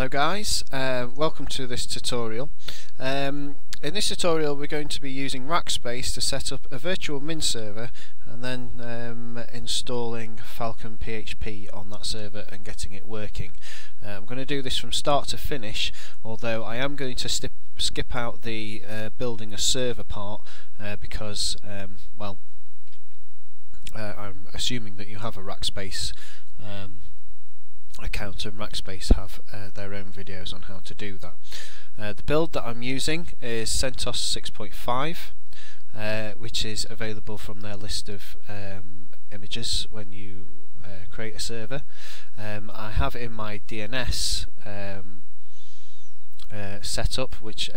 Hello guys, welcome to this tutorial. In this tutorial we're going to be using Rackspace to set up a Virtualmin server and then installing Phalcon PHP on that server and getting it working. I'm going to do this from start to finish, although I am going to skip out the building a server part because well, I'm assuming that you have a Rackspace account, and Rackspace have their own videos on how to do that. The build that I'm using is CentOS 6.5, which is available from their list of images when you create a server. I have in my DNS setup, which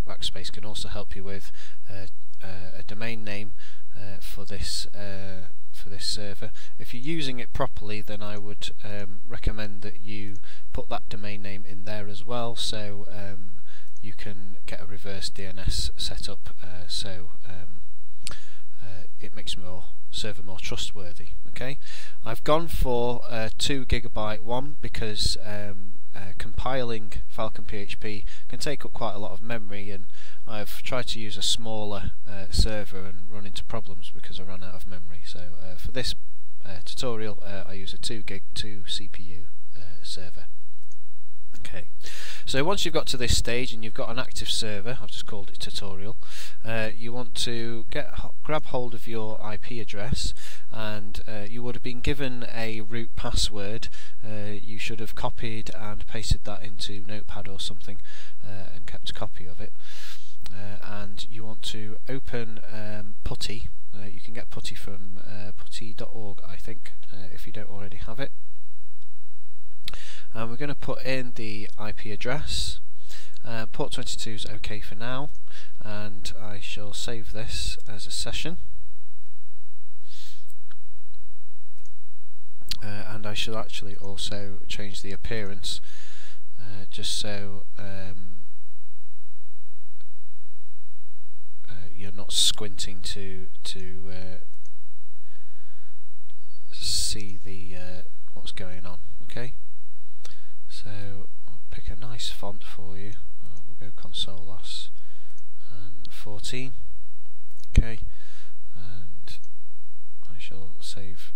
Rackspace can also help you with, a domain name for this server. If you're using it properly, then I would recommend that you put that domain name in there as well, so you can get a reverse DNS set up, so it makes your server more trustworthy. Okay, I've gone for a 2 GB one because compiling Phalcon PHP can take up quite a lot of memory, and I've tried to use a smaller server and run into problems because I ran out of memory. So for this tutorial I use a 2 GB 2 CPU server. Okay, so once you've got to this stage and you've got an active server, I've just called it tutorial, you want to grab hold of your IP address, and you would have been given a root password. You should have copied and pasted that into Notepad or something and kept a copy of it. And you want to open PuTTY. You can get PuTTY from putty.org, I think, if you don't already have it. And we're going to put in the IP address. Port 22 is OK for now, and I shall save this as a session. And I shall actually also change the appearance just so you're not squinting to see the what's going on. Okay, so I'll pick a nice font for you. We'll go ConsoleOS and 14. Okay, and I shall save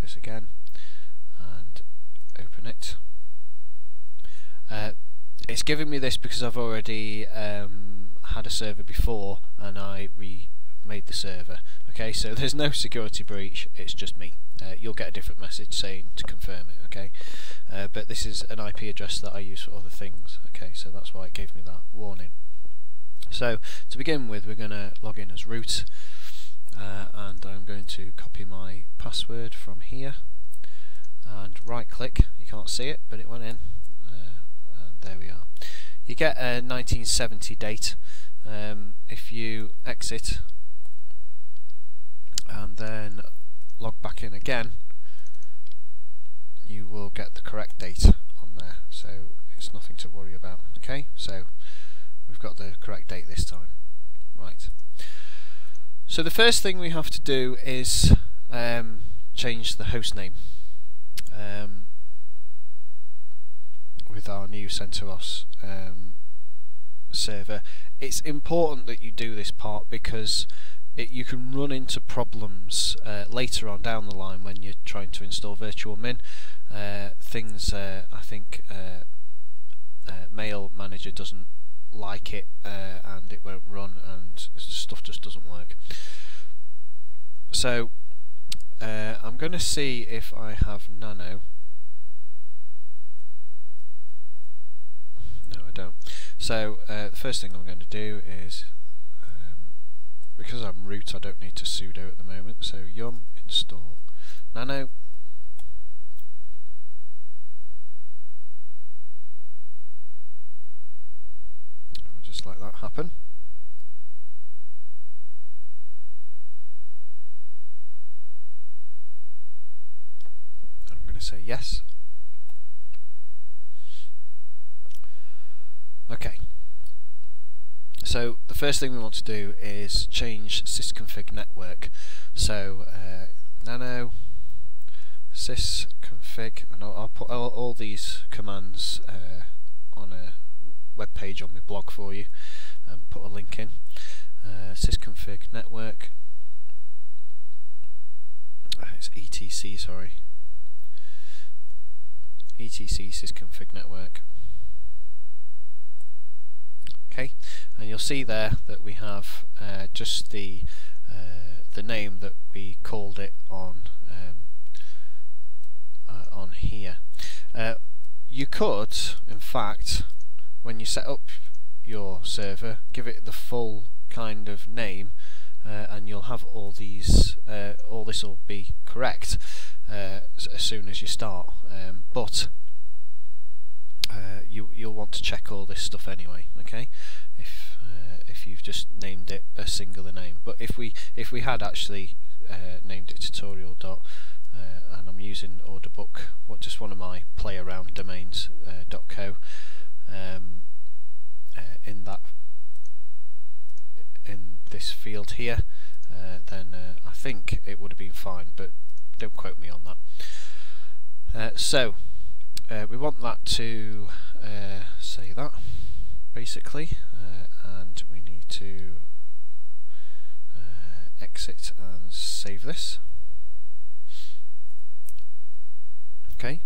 this again and open it. It's giving me this because I've already had a server before and I remade the server. Okay, so there's no security breach, it's just me. You'll get a different message saying to confirm it. Okay, but this is an IP address that I use for other things. Okay, so that's why it gave me that warning. So to begin with, we're going to log in as root, and I'm going to copy my password from here and right click. You can't see it, but it went in, and there we are. You get a 1970 date. If you exit and then log back in again, you will get the correct date on there, so it's nothing to worry about. Okay, so we've got the correct date this time. Right, so the first thing we have to do is change the host name with our new CentOS server. It's important that you do this part because you can run into problems later on down the line when you're trying to install Virtualmin. Things I think Mail Manager doesn't like it, and it won't run, and stuff just doesn't work. So I'm going to see if I have Nano. No, I don't. So the first thing I'm going to do is, because I'm root, I don't need to sudo at the moment, so yum install nano. I'll just let that happen. I'm going to say yes. Okay, so the first thing we want to do is change sysconfig network. So nano sysconfig config, and I'll put all these commands on a web page on my blog for you, and put a link in. Sysconfig network, it's etc, sorry, etc sysconfig network. Okay, and you'll see there that we have just the name that we called it on here. You could, in fact, when you set up your server, give it the full kind of name, and you'll have all these. All this will be correct as soon as you start, but you'll want to check all this stuff anyway. Okay, if you've just named it a singular name. But if we had actually named it tutorial and I'm using orderbook, just one of my play around domains .co, in this field here, then I think it would have been fine, but don't quote me on that. So we want that to say that basically, and we need to exit and save this. Okay,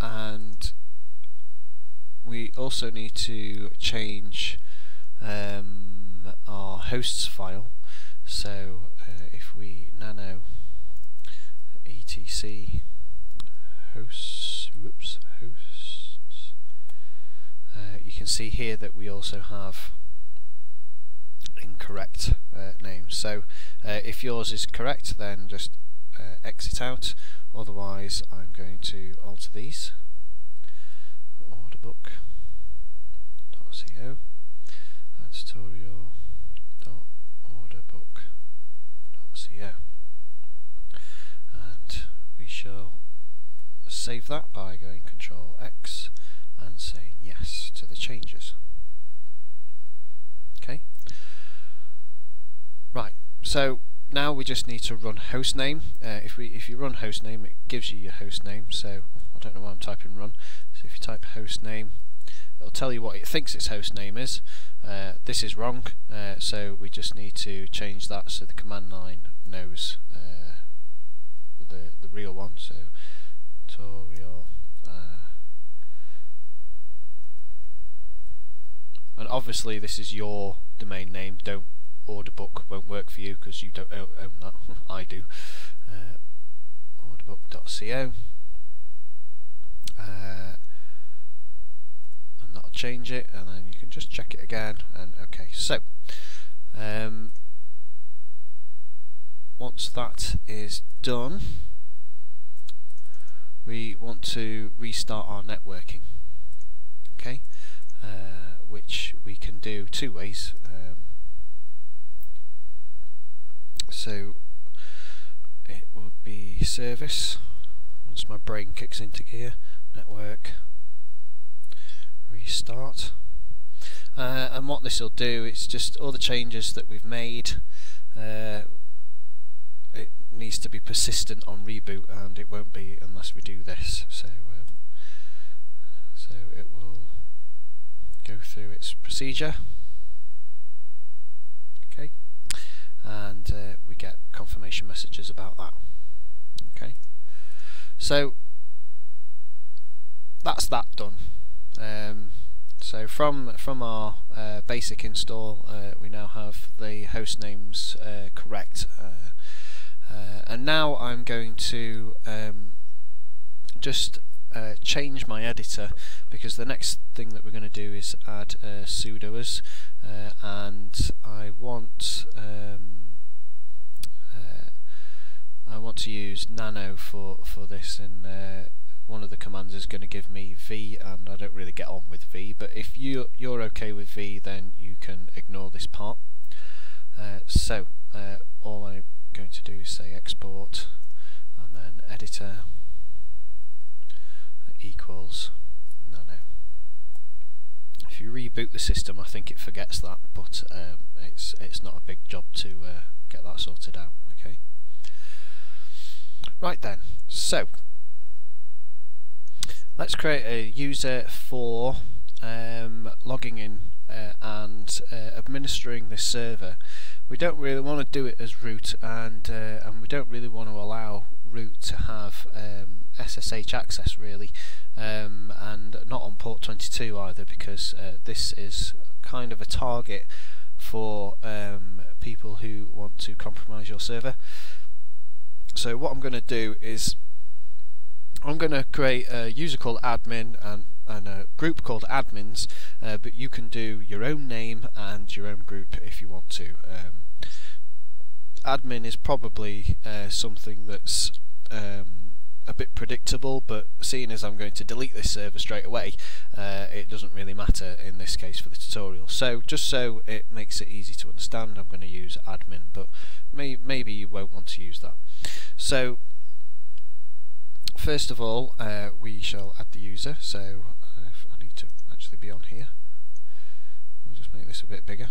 and we also need to change our hosts file. So if we nano etc hosts, you can see here that we also have incorrect names. So if yours is correct, then just exit out. Otherwise, I'm going to alter these. Orderbook.co and tutorial.orderbook.co, and we shall save that by going Control X and saying yes to the changes. Okay. Right. So now we just need to run hostname. If you run hostname, it gives you your hostname. So I don't know why I'm typing run. So if you type hostname, it'll tell you what it thinks its hostname is. This is wrong, so we just need to change that so the command line knows the real one. So tutorial, and obviously this is your domain name. Don't orderbook won't work for you because you don't own that. I do. Orderbook.co, and that'll change it, and then you can just check it again. And okay, so once that is done, we want to restart our networking. Okay, which we can do two ways. So it would be service, once my brain kicks into gear, network, restart, and what this will do, it's just all the changes that we've made. It needs to be persistent on reboot, and it won't be unless we do this. So it will go through its procedure. Okay, and we get confirmation messages about that. Okay, so that's that done. So from our basic install, we now have the host names correct, and now I'm going to just change my editor, because the next thing that we're going to do is add sudoers, and I want to use nano for this, and one of the commands is going to give me v, and I don't really get on with v, but if you're okay with v, then you can ignore this part. So all I'm going to do is say export, and then editor equals nano. If you reboot the system, I think it forgets that, but it's not a big job to get that sorted out. Okay. Right then, so let's create a user for logging in and administering this server. We don't really want to do it as root, and we don't really want to allow root to have SSH access really, and not on port 22 either, because this is kind of a target for people who want to compromise your server. So what I'm going to do is I'm going to create a user called admin and a group called admins, but you can do your own name and your own group if you want to. Admin is probably something that's a bit predictable, but seeing as I'm going to delete this server straight away, it doesn't really matter in this case for the tutorial. So just so it makes it easy to understand, I'm going to use admin, but maybe you won't want to use that. So first of all, we shall add the user. So I need to actually be on here. I'll just make this a bit bigger.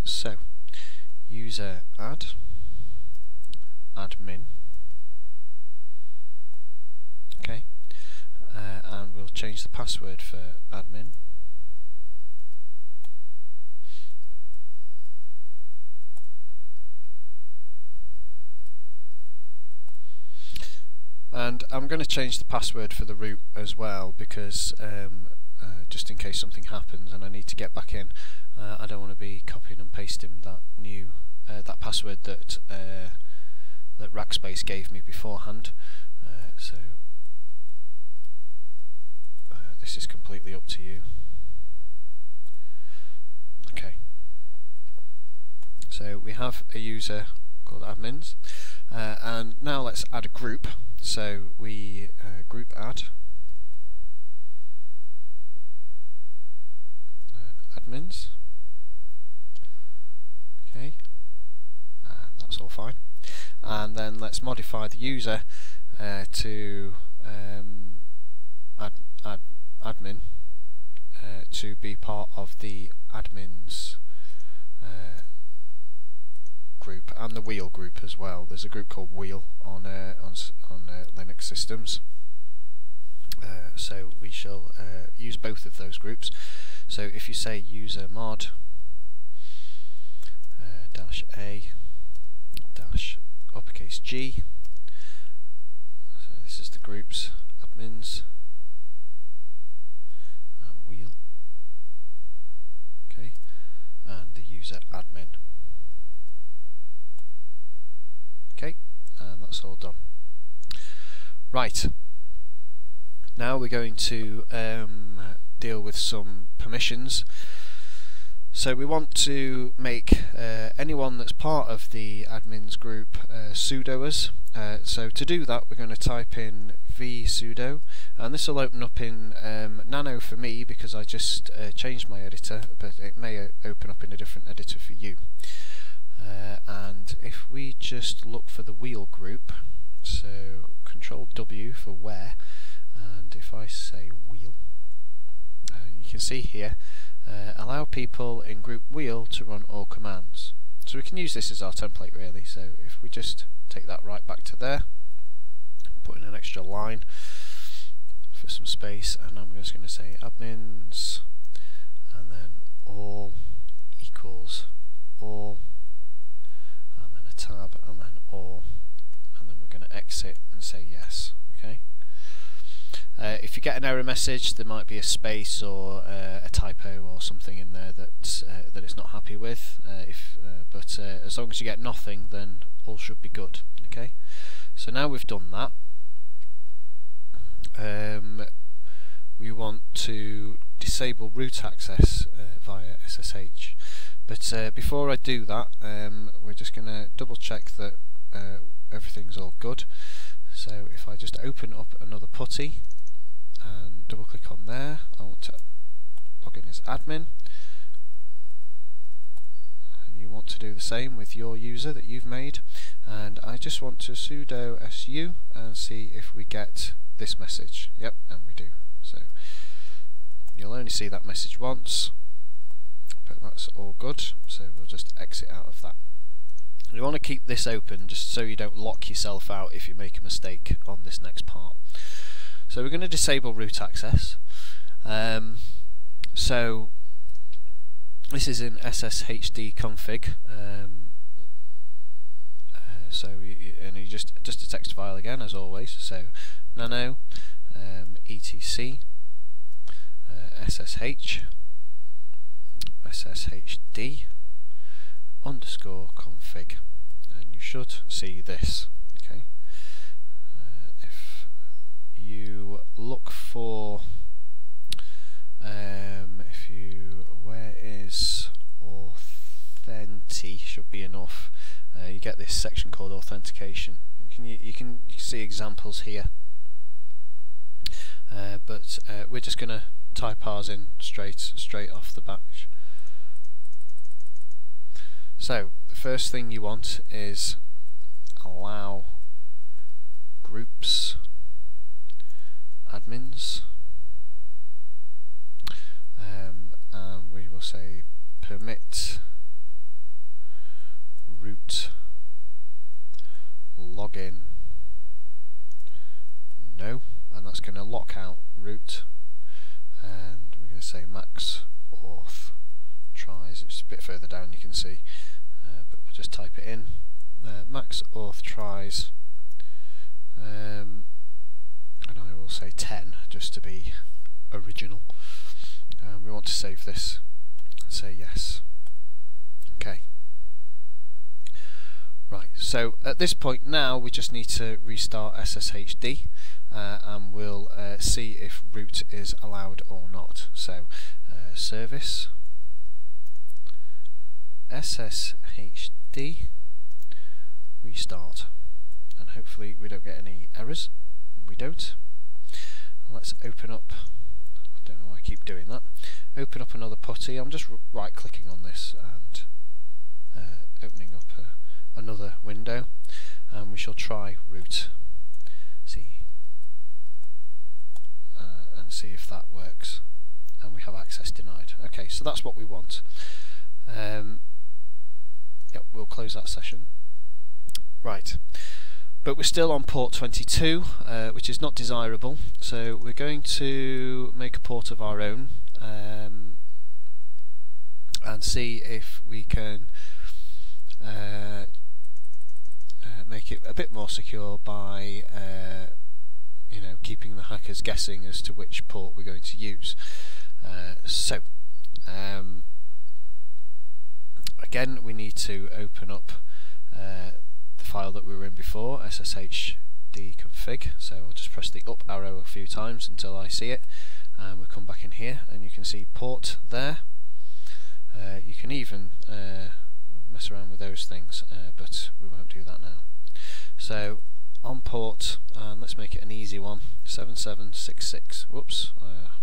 So user add admin, okay, and we'll change the password for admin. And I'm going to change the password for the root as well, because just in case something happens and I need to get back in, I don't want to be copying and pasting that new that password that that Rackspace gave me beforehand. So this is completely up to you. Okay. So we have a user called admins, and now let's add a group. So we group add admins, okay, and that's all fine. And then let's modify the user to admin to be part of the admins group and the wheel group as well. There's a group called wheel on Linux systems, so we shall use both of those groups. So if you say user mod -a uppercase G, so this is the groups admins and wheel, okay, and the user admin. Okay, and that's all done. Right, now we're going to deal with some permissions. So we want to make anyone that's part of the admins group sudoers. So to do that, we're going to type in vsudo, and this will open up in Nano for me because I just changed my editor, but it may open up in a different editor for you. And if we just look for the wheel group, so Control W for where, and if I say wheel, you can see here, allow people in group wheel to run all commands. So we can use this as our template really. So if we just take that right back to there, put in an extra line for some space, and I'm just going to say admins, and then all equals all, and then a tab, and then all, and then we're going to exit and say yes. Okay. If you get an error message, there might be a space or a typo or something in there that it's not happy with. But as long as you get nothing, then all should be good. Okay. So now we've done that, we want to disable root access via SSH. But before I do that, we're just going to double check that everything's all good. So if I just open up another putty and double click on there, I want to log in as admin, and you want to do the same with your user that you've made, and I just want to sudo su and see if we get this message. Yep, and we do. So you'll only see that message once, but that's all good, so we'll just exit out of that. You want to keep this open just so you don't lock yourself out if you make a mistake on this next part. So we're going to disable root access. So this is in SSHD config. And you just a text file again as always. So nano etc ssh sshd underscore config, and you should see this. Okay, if you look for where is authentic should be enough. You get this section called authentication. You can see examples here, but we're just going to type ours in straight off the batch. So the first thing you want is allow groups admins, and we will say permit root login no, and that's going to lock out root, and we're going to say max auth tries. It's a bit further down, you can see, but we'll just type it in, max auth tries, and I will say 10 just to be original. We want to save this and say yes. Okay. Right, so at this point now we just need to restart SSHD, and we'll see if root is allowed or not. So service SSHD restart, and hopefully we don't get any errors. We don't. And let's open up, I don't know why I keep doing that, open up another putty. I'm just right clicking on this and opening up another window, and we shall try root, and see if that works, and we have access denied. Okay, so that's what we want. Yep, we'll close that session. Right, but we're still on port 22, which is not desirable, so we're going to make a port of our own, and see if we can make it a bit more secure by keeping the hackers guessing as to which port we're going to use. Again, we need to open up the file that we were in before, sshd config. So I'll just press the up arrow a few times until I see it, and we'll come back in here, and you can see port there. You can even mess around with those things, but we won't do that now. So on port, and let's make it an easy one, 7766. Whoops, I've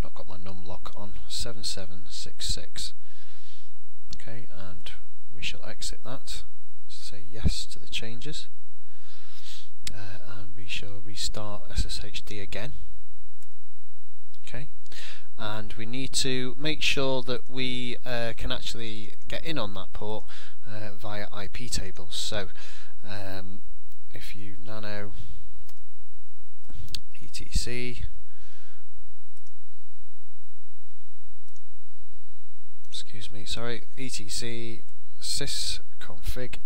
not got my num lock on. 7766. Okay, and we shall exit that. Say yes to the changes, and we shall restart SSHD again. Okay, and we need to make sure that we can actually get in on that port via IP tables. So if you nano etc etc sysconfig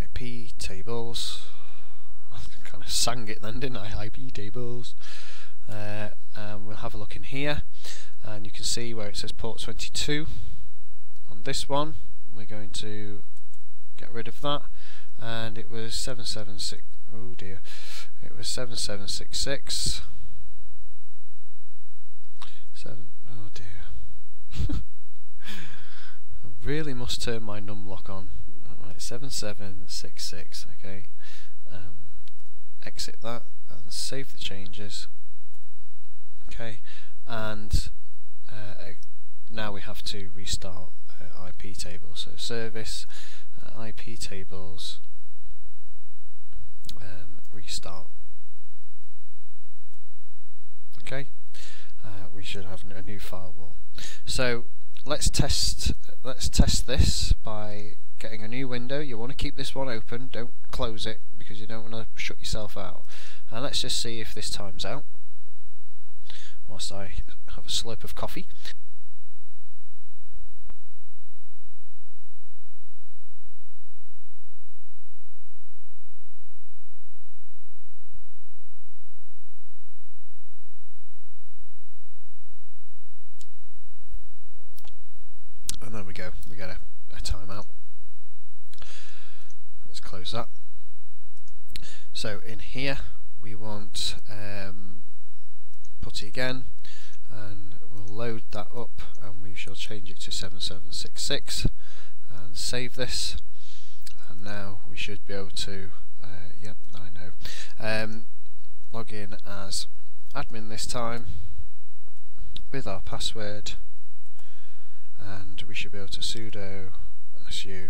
IP tables, I kind of sang it then, didn't I? IP tables. We'll have a look in here, and you can see where it says port 22 on this one. We're going to get rid of that, and it was 776. Oh dear, it was 7766. Oh dear. I really must turn my num lock on. Right, 7766. Okay, exit that and save the changes. Okay, and now we have to restart IP tables. So service IP tables restart. Okay, we should have a new firewall. So let's test this by getting a new window. You want to keep this one open, don't close it because you don't want to shut yourself out. And let's just see if this times out whilst I have a slurp of coffee. And there we go, we get a timeout. Let's close that. So in here we want putty again, and we'll load that up and we shall change it to 7766 and save this, and now we should be able to yep, I know, log in as admin this time with our password, and we should be able to sudo su,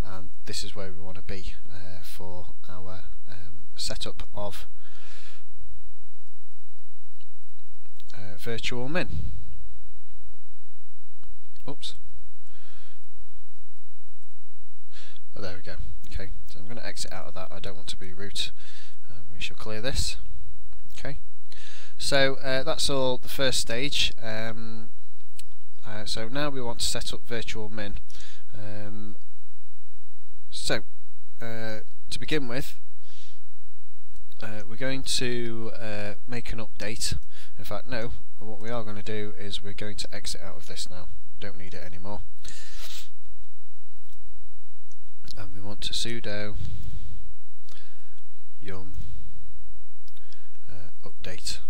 and this is where we want to be for our setup of Virtualmin. Oops. Oh, there we go. Okay, so I'm going to exit out of that. I don't want to be root. We shall clear this. Okay. So that's all the first stage. So now we want to set up Virtualmin. To begin with, we're going to make an update. In fact, no, what we are going to do is we're going to exit out of this now. We don't need it anymore. And we want to sudo yum update.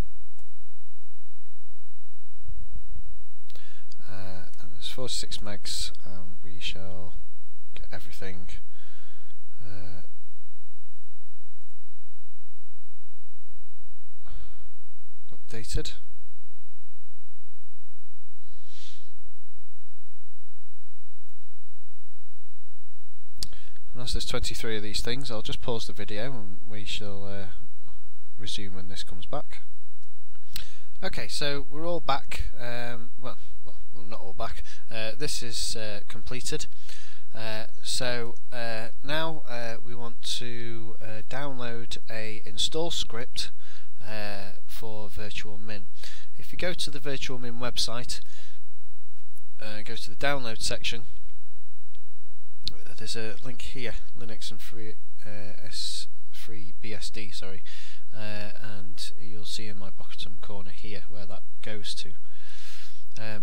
And there's 46 megs, and we shall get everything updated. And as there's 23 of these things, I'll just pause the video and we shall resume when this comes back. Okay, so we're all back. Well, we're not all back. This is completed. So now we want to download a install script for Virtualmin. If you go to the Virtualmin website, go to the download section, there's a link here, Linux and FreeBSD, sorry, and you'll see in my bottom corner here where that goes to.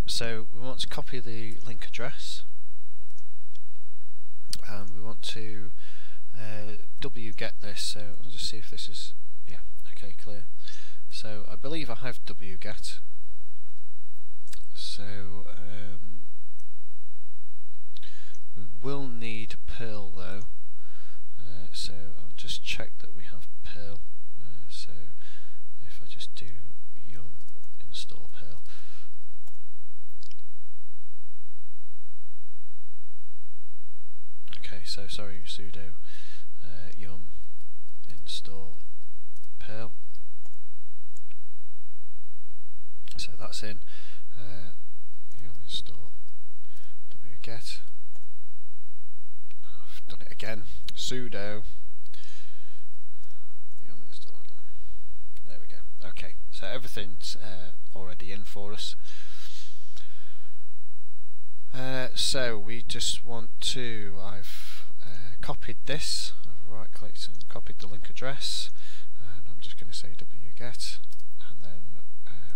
So we want to copy the link address, and we want to wget this. So I'll just see if this is, yeah, okay, clear. So I believe I have wget. So we will need Perl though. So I'll just check that we have Perl. So if I just do yum install Perl. Okay, so sorry, sudo yum install Perl. So that's in. Yum install wget. I've done it again. Sudo yum install. There we go. Okay, so everything's already in for us. So we just want to, I've copied this, I've right clicked and copied the link address, and I'm just going to say wget, and then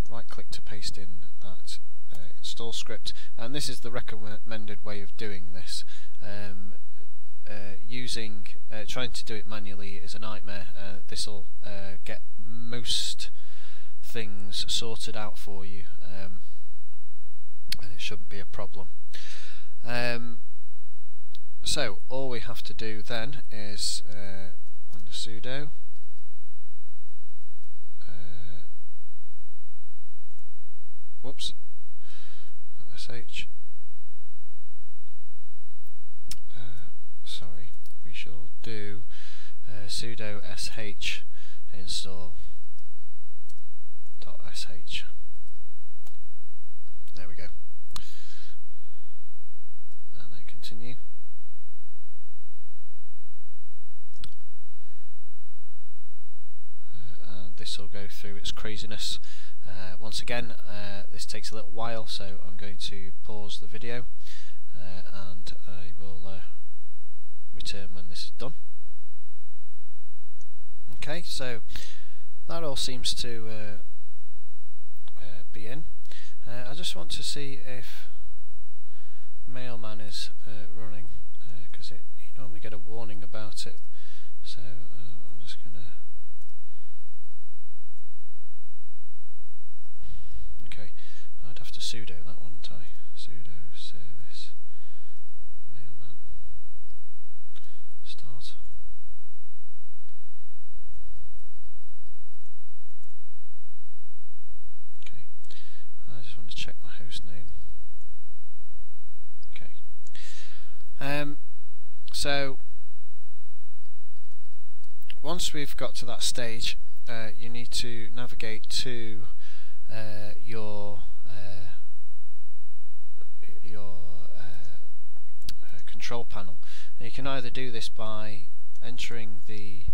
right click to paste in that install script. And this is the recommended way of doing this. Trying to do it manually is a nightmare. This will get most things sorted out for you, and it shouldn't be a problem. So all we have to do then is under sudo whoops, sh sorry, we shall do sudo sh install .sh. There we go. this will go through its craziness. Once again, this takes a little while, so I'm going to pause the video and I will return when this is done. Okay, so that all seems to be in. I just want to see if Mailman is running, because you normally get a warning about it. So I'm just going to... Okay, I'd have to sudo that, wouldn't I? Sudo service Mailman start. Okay, I just want to check my host name. Okay. So once we've got to that stage, you need to navigate to your control panel, and you can either do this by entering the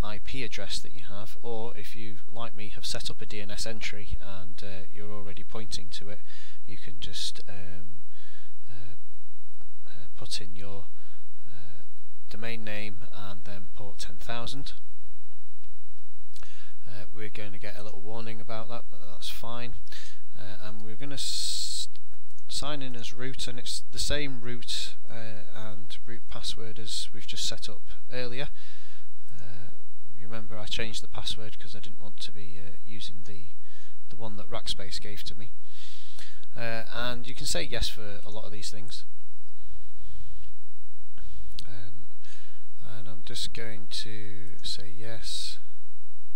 IP address that you have, or if you, like me, have set up a DNS entry and you're already pointing to it, you can just put in your domain name and then port 10,000. We're going to get a little warning about that, but that's fine. And we're going to sign in as root, and it's the same root and root password as we've just set up earlier. You remember I changed the password because I didn't want to be using the one that Rackspace gave to me. And you can say yes for a lot of these things. And I'm just going to say yes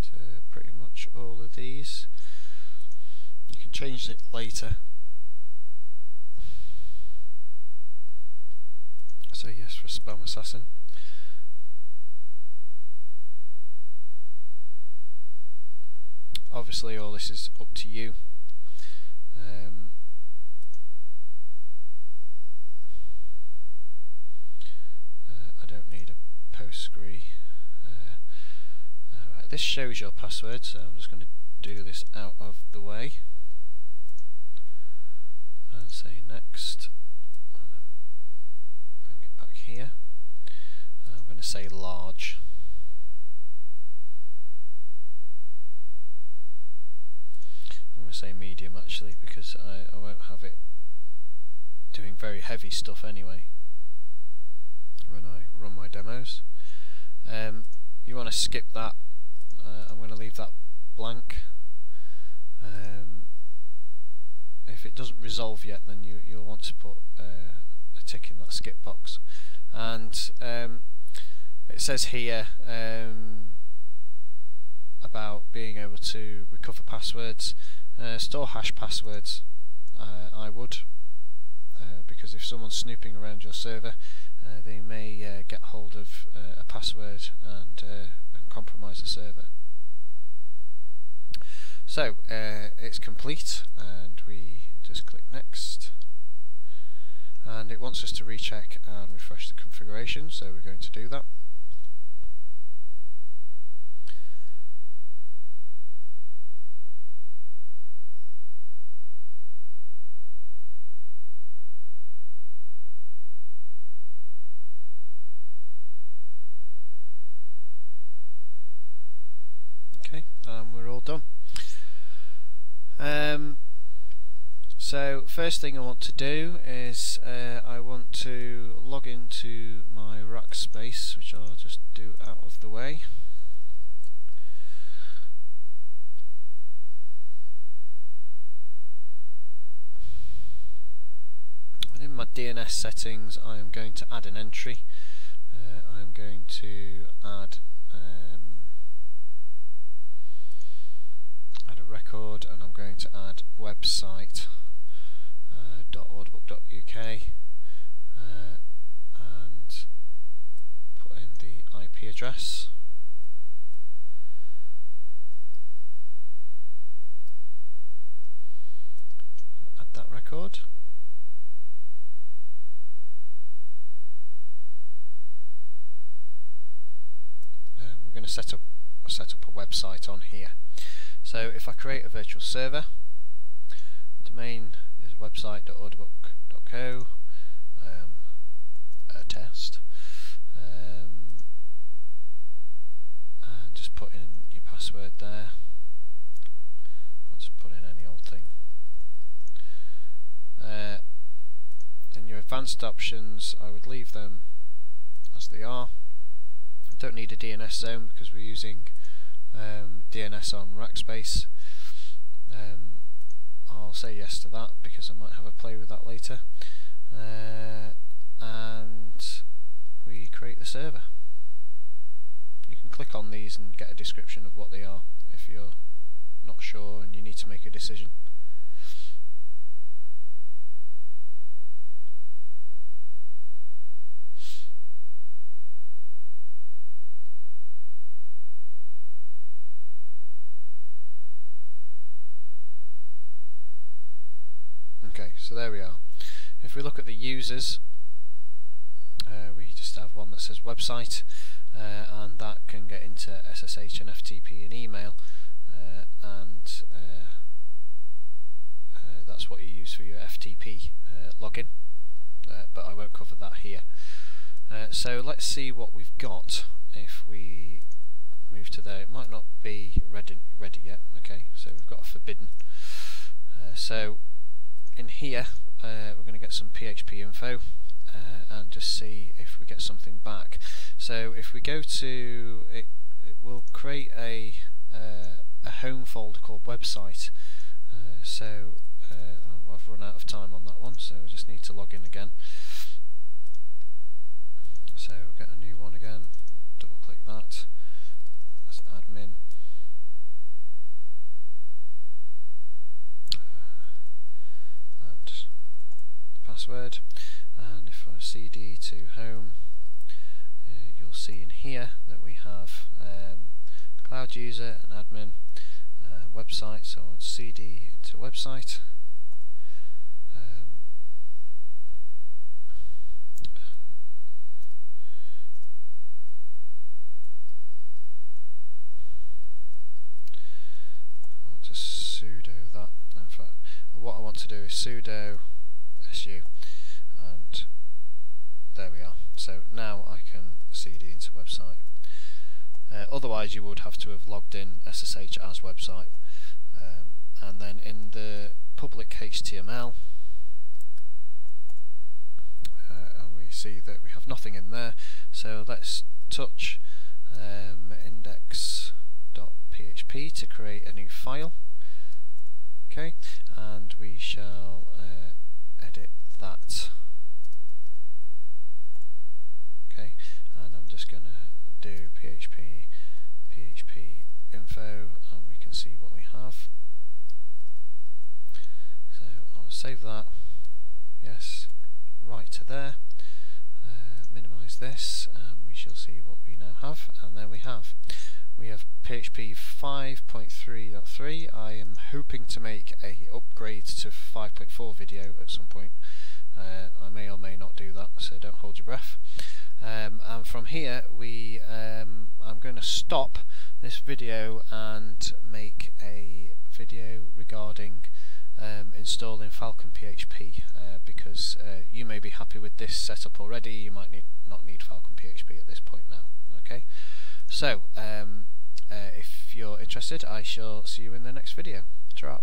to pretty much all of these. You can change it later. Say yes for Spam Assassin. Obviously all this is up to you. I don't need a PostgreSQL. Right, this shows your password, so I'm just going to do this out of the way and say next, and then bring it back here. I'm going to say large. I'm going to say medium actually, because I won't have it doing very heavy stuff anyway when I run my demos. You want to skip that. I'm going to leave that blank. If it doesn't resolve yet, then you'll want to put a tick in that skip box. And it says here about being able to recover passwords. Store hash passwords. I would, because if someone's snooping around your server, they may get hold of a password and compromise the server. So it's complete, and we just click next, and it wants us to recheck and refresh the configuration, so we're going to do that. Okay, we're all done. So first thing I want to do is I want to log into my Rackspace, which I'll just do out of the way. Within my DNS settings, I am going to add an entry. I'm going to add a record, and I'm going to add website .audiobook.uk and put in the IP address. Add that record. We're going to set up set up a website on here. So if I create a virtual server, domain is website.audiobook.co, test, and just put in your password there. I'll just put in any old thing. In your advanced options, I would leave them as they are. Don't need a DNS zone because we're using DNS on Rackspace. I'll say yes to that because I might have a play with that later. And we create the server. You can click on these and get a description of what they are if you're not sure and you need to make a decision. Okay, so there we are. If we look at the users, we just have one that says website, and that can get into SSH and FTP and email, and that's what you use for your FTP login, but I won't cover that here. So let's see what we've got. If we move to there, it might not be ready yet. Okay, so we've got a forbidden. So in here we're going to get some PHP info and just see if we get something back. So if we go to it, it will create a home folder called website. I've run out of time on that one, so I just need to log in again. So we'll get a new one again, double click that, that's admin. Password, and if I cd to home, you'll see in here that we have cloud user and admin, website, so I would cd into website, I'll just sudo that. In fact, what I want to do is sudo su, and there we are. So now I can cd into website. Otherwise you would have to have logged in SSH as website, and then in the public HTML and we see that we have nothing in there, so let's touch index.php to create a new file. Okay, and we shall edit that. Okay, and I'm just going to do PHP info, and we can see what we have. So I'll save that. Yes, right to there. Minimize this, and we shall see what we now have. And there we have PHP 5.3.3. I am hoping to make a upgrade to 5.4 video at some point. I may or may not do that, so don't hold your breath. And from here I'm going to stop this video and make a video regarding installing Phalcon PHP, because you may be happy with this setup already. You might not need Phalcon PHP at this point now. Okay, so if you're interested, I shall see you in the next video. Ta-ra.